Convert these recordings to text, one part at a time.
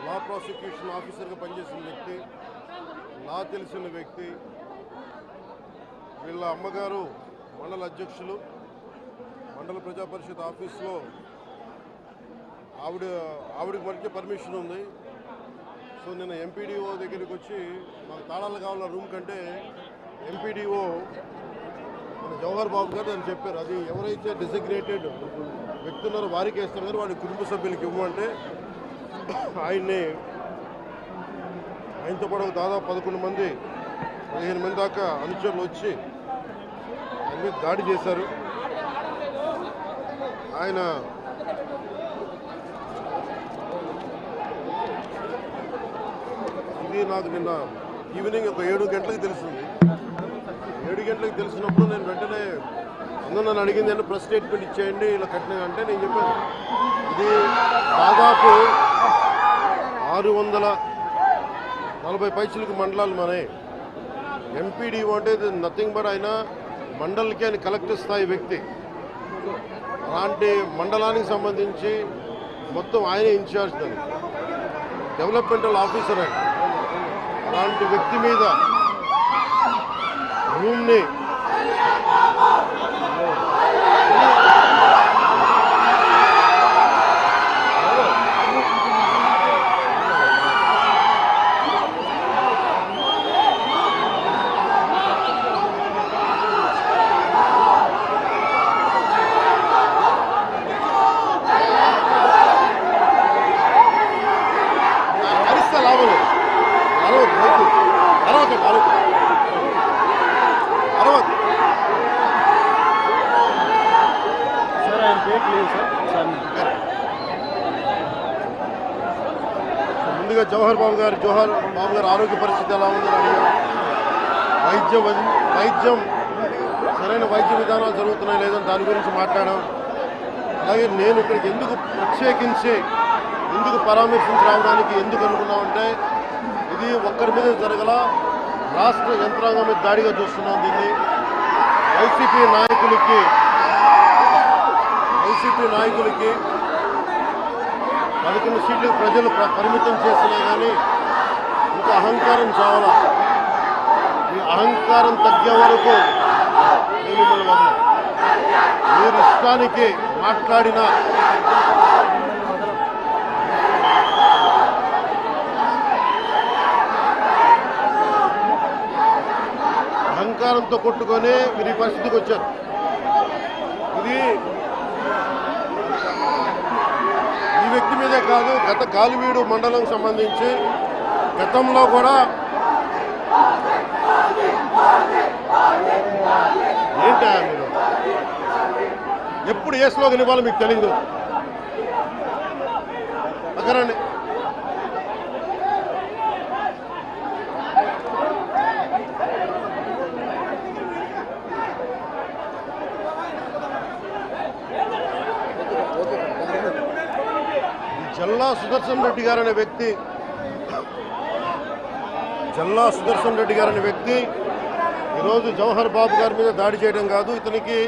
లా prosecution ఆఫీసర్గా పనిచేసిన వ్యక్తి, లా తెలిసిన వ్యక్తి. వీళ్ళ అమ్మగారు మండల అధ్యక్షులు, మండల ప్రజా పరిషత్ ఆఫీస్లో ఆవిడకి మధ్య పర్మిషన్ ఉంది. సో నేను ఎంపీడీఓ దగ్గరికి వచ్చి మాకు తాళాలు కావాల రూమ్ కంటే ఎంపీడీఓ మన జవహర్ బాబు గారు అని చెప్పారు. అది ఎవరైతే డెసిగ్నేటెడ్ వ్యక్తి ఉన్నారో వారికి వేస్తారు కానీ వాడి కుటుంబ సభ్యులకి ఇవ్వమంటే ఆయనతో పాటు దాదాపు 11 మంది 15 మంది దాకా అనుచరులు వచ్చి ఆయన మీద దాడి చేశారు. ఆయన ఇది నాకు నిన్న ఈవినింగ్ ఒక 7 గంటలకు తెలిసింది. 7 గంటలకు తెలిసినప్పుడు నేను వెంటనే అందరూ నన్ను అడిగింది అంటే ప్రెస్ స్టేట్మెంట్ ఇచ్చేయండి ఇలా కట్టిన అంటే నేను చెప్పాను ఇది దాదాపు 640 పైసలకు మండలాలు మనే. ఎంపీడీఓ అంటే నథింగ్ బట్ ఆయన మండలికి ఆయన కలెక్టర్ స్థాయి వ్యక్తి. అలాంటి మండలానికి సంబంధించి మొత్తం ఆయనే ఇన్ఛార్జ్ దాన్ని, డెవలప్మెంటల్ ఆఫీసర్ ఆయన. అలాంటి వ్యక్తి మీద రూమ్ని అరిస్తే లాభం లేదు. ముందుగా జవహర్ బాబు గారు ఆరోగ్య పరిస్థితి ఎలా ఉందని అడిగారు. వైద్యం సరైన వైద్య విధానాలు జరుగుతున్నాయి లేదని దాని గురించి మాట్లాడాం. అలాగే నేను ఇక్కడికి ఎందుకు ప్రత్యేకించి పరామర్శించి రావడానికి ఎందుకు అనుకున్నామంటే ఇది ఒక్కరి మీద జరగల, రాష్ట్ర యంత్రాంగం మీద దాడిగా చూస్తున్నాం. దీన్ని వైసీపీ నాయకులకి 11 సీట్లకు ప్రజలు పరిమితం చేసినా కానీ ఇంకా అహంకారం చావాలా. ఈ అహంకారం తగ్గే వరకు నేను మిమ్మల్ని వదలను. మీరు ఇష్టానికి మాట్లాడిన అహంకారంతో కొట్టుకొని మీరు ఈ పరిస్థితికి వచ్చారు. ఇది ఈ వ్యక్తి మీదే కాదు, గత గాలివీడు మండలం సంబంధించి గతంలో కూడా ఏంటా మీరు ఎప్పుడు ఏ స్లోగన్ ఇవ్వాలో మీకు తెలియదు. అక్కడండి జల్లా సుదర్శన్ రెడ్డి గారు అనే వ్యక్తి ఈరోజు జవహర్ బాబు గారి మీద దాడి చేయడం కాదు, ఇతనికి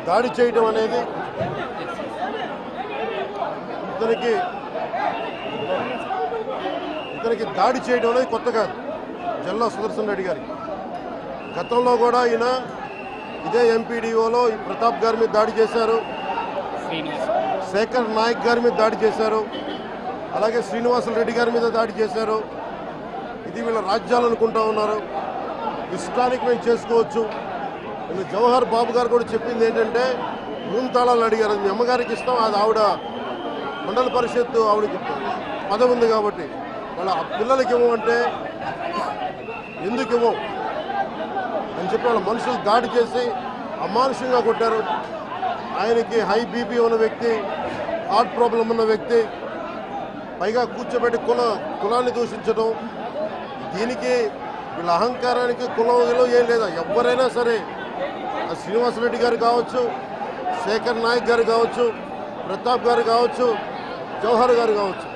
దాడి చేయడం అనేది కొత్త కాదు. జల్లా సుదర్శన్ రెడ్డి గారికి గతంలో కూడా ఈయన ఇదే ఎంపీడీఓలో ప్రతాప్ గారి మీద దాడి చేశారు, శేఖర్ నాయక్ గారి మీద దాడి చేశారు, అలాగే శ్రీనివాసులు రెడ్డి గారి మీద దాడి చేశారు. ఇది వీళ్ళ రాజ్యాలు అనుకుంటా ఉన్నారు. ఇష్టానికి మేము చేసుకోవచ్చు. నేను జవహర్ బాబు గారు కూడా చెప్పింది ఏంటంటే రూమ్ తాళాలు అడిగారు, మీ అమ్మగారికి ఇస్తాం, అది ఆవిడ మండల పరిషత్తు ఆవిడకి పదవి ఉంది కాబట్టి వాళ్ళ పిల్లలకి ఇవ్వమంటే ఎందుకు ఇవ్వం అని చెప్పి వాళ్ళ మనుషులు దాడి చేసి అమానుషంగా కొట్టారు. ఆయనకి హై బీపీ ఉన్న వ్యక్తి, హార్ట్ ప్రాబ్లం ఉన్న వ్యక్తి, పైగా కూర్చోబెట్టి కులాన్ని దూషించడం. దీనికి వీళ్ళ అహంకారానికి కులం ఏం లేదా. ఎవరైనా సరే శ్రీనివాసరెడ్డి గారు కావచ్చు, శేఖర్ నాయక్ గారు కావచ్చు, ప్రతాప్ గారు కావచ్చు, జవహర్ గారు కావచ్చు,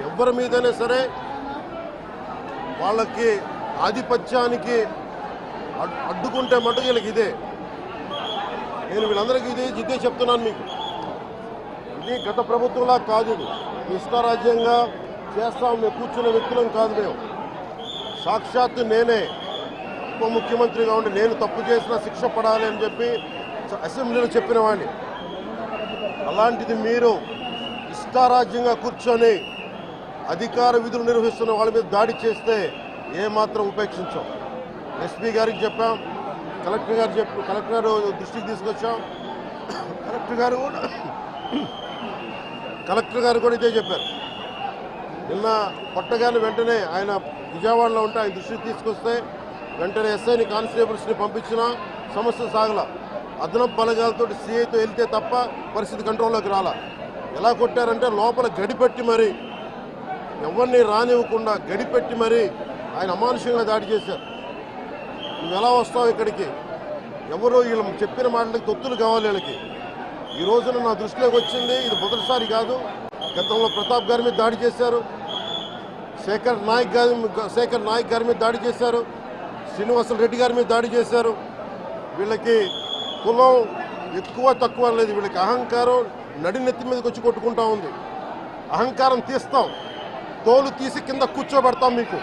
ఎవరి మీదైనా సరే వాళ్ళకి ఆధిపత్యానికి అడ్డుకుంటే మటుకు వీళ్ళకి ఇదే. నేను వీళ్ళందరికీ ఇదే చెప్తున్నాను. మీకు ఇది గత ప్రభుత్వంలా కాదు, ఇది ఇష్టారాజ్యంగా చేస్తాం మేము కూర్చున్న వ్యక్తులం కాదు. మేము సాక్షాత్తు నేనే ఉప ముఖ్యమంత్రిగా ఉండి నేను తప్పు చేసిన శిక్ష పడాలి అని చెప్పి అసెంబ్లీలో చెప్పిన వాడిని. అలాంటిది మీరు ఇష్టారాజ్యంగా కూర్చొని అధికార విధులు నిర్వహిస్తున్న వాళ్ళ మీద దాడి చేస్తే ఏమాత్రం ఉపేక్షించాం. ఎస్పీ గారికి చెప్పాం, కలెక్టర్ గారు దృష్టికి తీసుకొచ్చాం. కలెక్టర్ గారు కూడా ఇదే చెప్పారు. నిన్న కొట్టగానే వెంటనే ఆయన విజయవాడలో ఉంటే ఆయన దృష్టికి తీసుకొస్తే వెంటనే ఎస్ఐని కానిస్టేబుల్స్ని పంపించిన సమస్య సాగల. అదనపు బలగాలతో సీఐతో వెళ్తే తప్ప పరిస్థితి కంట్రోల్లోకి రాలా. ఎలా కొట్టారంటే లోపల గడిపెట్టి మరి ఎవరిని రానివ్వకుండా గడిపెట్టి మరి ఆయన అమానుషంగా దాడి చేశారు. నువ్వు ఎలా వస్తావు ఇక్కడికి? ఎవరో వీళ్ళు చెప్పిన మాటలకి తొత్తులు కావాలి వీళ్ళకి. ఈ రోజున నా దృష్టిలోకి వచ్చింది, ఇది మొదటిసారి కాదు. గతంలో ప్రతాప్ గారి మీద దాడి చేశారు, శేఖర్ నాయక్ గారి మీద దాడి చేశారు, శ్రీనివాసులు రెడ్డి గారి మీద దాడి చేశారు. వీళ్ళకి కులం ఎక్కువ తక్కువ లేదు, వీళ్ళకి అహంకారం నడినెత్తి మీదకి వచ్చి కొట్టుకుంటా ఉంది. అహంకారం తీస్తాం, తోలు తీసి కింద కూర్చోబెడతాం మీకు.